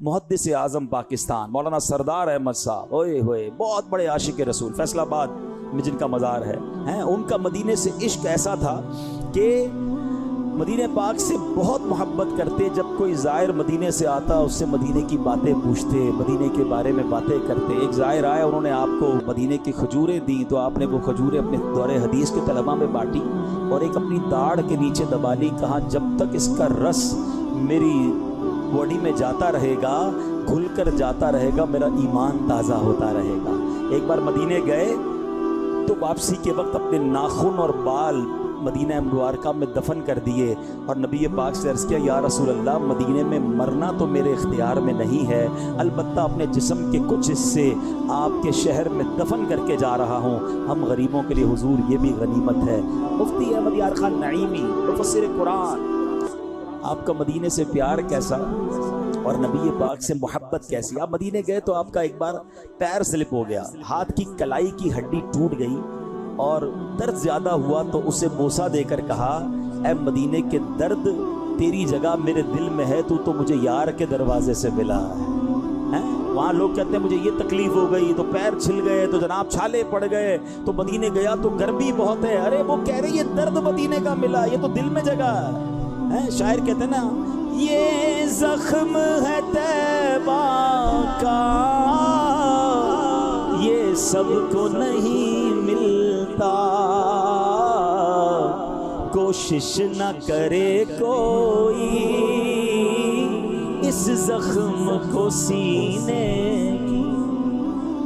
محدث اعظم پاکستان مولانا سردار احمد صاحب، اوئے ہوئے بہت بڑے عاشق رسول، فیصل آباد میں جن کا مزار ہے، ان کا مدینے سے عشق ایسا تھا کہ مدینہ پاک سے بہت محبت کرتے۔ جب کوئی زائر مدینے سے آتا اس سے مدینے کی باتیں پوچھتے، مدینے کے بارے میں باتیں کرتے۔ ایک زائر آئے، انہوں نے آپ کو مدینے کی کھجوریں دیں تو آپ نے وہ کھجوریں اپنے دور حدیث کے طلباء میں بانٹی اور ایک اپنی داڑھ کے نیچے دبا لی، کہا جب تک اس کا رس میری باڈی میں جاتا رہے گا، گھل کر جاتا رہے گا، میرا ایمان تازہ ہوتا رہے گا۔ ایک بار مدینے گئے تو واپسی کے وقت اپنے ناخن اور بال مدینہ مبارکہ میں دفن کر دیے اور نبی پاک سے عرض کیا، یا رسول اللہ مدینے میں مرنا تو میرے اختیار میں نہیں ہے، البتہ اپنے جسم کے کچھ حصے آپ کے شہر میں دفن کر کے جا رہا ہوں، ہم غریبوں کے لیے حضور یہ بھی غنیمت ہے۔ مفتی احمد یار خان نعیمی مفسر قرآن، آپ کا مدینے سے پیار کیسا اور نبی پاک سے محبت کیسی۔ آپ مدینے گئے تو آپ کا ایک بار پیر سلپ ہو گیا، ہاتھ کی کلائی کی ہڈی ٹوٹ گئی اور درد زیادہ ہوا تو اسے بوسہ دے کر کہا، اے مدینے کے درد تیری جگہ میرے دل میں ہے، تو مجھے یار کے دروازے سے ملا ہے۔ وہاں لوگ کہتے ہیں مجھے یہ تکلیف ہو گئی تو پیر چھل گئے تو جناب چھالے پڑ گئے تو مدینے گیا تو گرمی بہت ہے، ارے وہ کہہ رہے یہ درد مدینے کا ملا، یہ تو دل میں جگہ ہے۔ شاعر کہتے ہیں نا، یہ زخم ہے طیبہ کا یہ سب کو نہیں ملتا، کوشش نہ کرے کوئی اس زخم کو سینے کی۔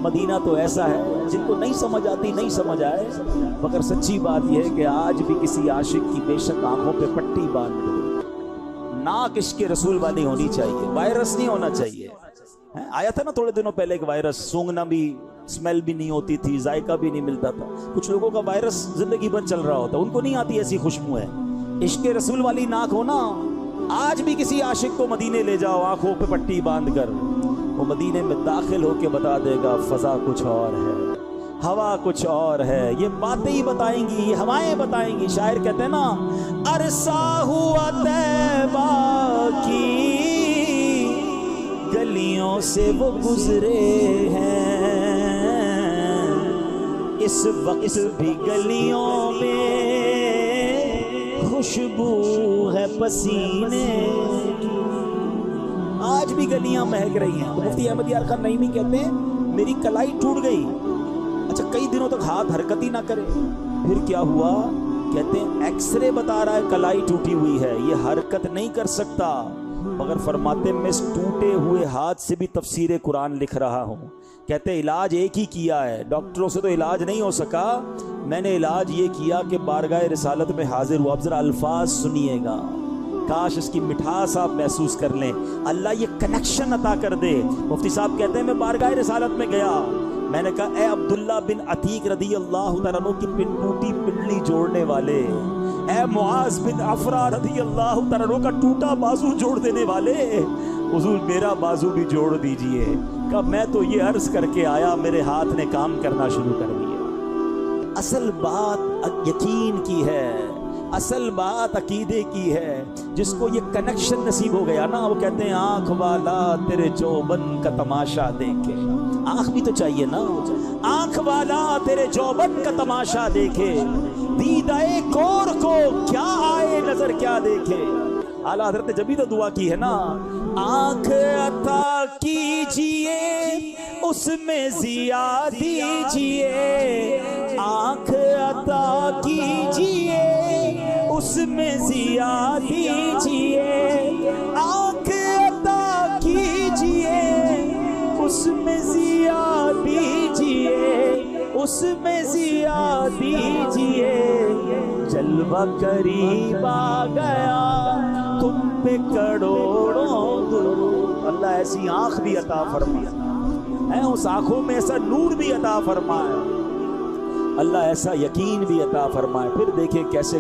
مدینہ تو ایسا ہے جن کو نہیں سمجھ آتی نہیں سمجھ آئے، مگر سچی بات یہ ہے کہ آج بھی کسی عاشق کی بے شک آنکھوں پہ پٹی باندھ دو، ناک عشق رسول والی ہونی چاہیے، وائرس نہیں ہونا چاہیے۔ آیا تھا نا تھوڑے دنوں پہلے ایک وائرس، سونگنا بھی، اسمیل بھی نہیں ہوتی تھی، ذائقہ بھی نہیں ملتا تھا۔ کچھ لوگوں کا وائرس زندگی بھر چل رہا ہوتا، ان کو نہیں آتی ایسی خوشبو ہے۔ عشق رسول والی ناک ہونا، آج بھی کسی عاشق کو مدینے لے جاؤ آنکھوں پہ پٹی باندھ کر، وہ مدینے میں داخل ہو کے بتا دے گا فضا کچھ اور ہے، ہوا کچھ اور ہے، یہ باتیں ہی بتائیں گی، یہ ہوائیں بتائیں گی۔ شاعر کہتے ہیں نا، عرصہ ہوا طیبہ کی گلیوں سے وہ گزرے ہیں، اس وقت بھی گلیوں میں خوشبو ہے پسینے کی، آج بھی گلیاں مہک رہی ہیں۔ مفتی احمد یار خان نعیمی کہتے ہیں میری کلائی ٹوٹ گئی، اچھا کئی دنوں تک ہاتھ حرکت ہی نہ کرے، پھر کیا ہوا؟ کہتے ہیں ایکس رے بتا رہا ہے کلائی ٹوٹی ہوئی ہے، یہ حرکت نہیں کر سکتا، مگر فرماتے میں اس ٹوٹے ہوئے ہاتھ سے بھی تفسیر قرآن لکھ رہا ہوں۔ کہتے علاج ایک ہی کیا ہے، ڈاکٹروں سے تو علاج نہیں ہو سکا، میں نے علاج یہ کیا کہ بارگاہ رسالت میں حاضر ہوا۔ اب ذرا الفاظ سنیے گا، کاش اس کی مٹھاس آپ محسوس کر لیں، اللہ یہ کنیکشن عطا کر دے۔ مفتی صاحب کہتے ہیں میں بارگاہ رسالت میں گیا، میں نے کہا اے عبداللہ بن عتیق رضی اللہ تعالیٰ عنہ کی ٹوٹی پنڈلی جوڑنے والے، اے معاذ بن عفرہ رضی اللہ تعالیٰ عنہ کا ٹوٹا بازو جوڑ دینے والے، حضور میرا بازو بھی جوڑ دیجئے۔ کہ میں تو یہ عرض کر کے آیا، میرے ہاتھ نے کام کرنا شروع کر دیا۔ اصل بات یقین کی ہے، اصل بات عقیدے کی ہے۔ جس کو یہ کنیکشن نصیب ہو گیا نا، وہ کہتے ہیں آنکھ والا تیرے جوبن کا تماشا دیکھے، آنکھ بھی تو چاہیے نا، آنکھ والا تیرے جوبن کا تماشا دیکھے، دیدائے کور کو کیا آئے نظر کیا دیکھے۔ اعلیٰ حضرت نے جبھی تو دعا کی ہے نا، آنکھ عطا کیجئے اس میں ضیا دیجئے، آنکھ عطا کیجئے اس میں ضیا دیجئے، آنکھ عطا کیجئے اس میں ضیا دیجئے، اس میں ضیا دیجئے، جلوہ قریب آ گیا تم پہ کروڑوں درود۔ اللہ ایسی آنکھ بھی عطا فرمائے، اس آنکھوں میں ایسا نور بھی عطا فرمائے، اللہ ایسا یقین بھی عطا فرمائے، پھر دیکھیں کیسے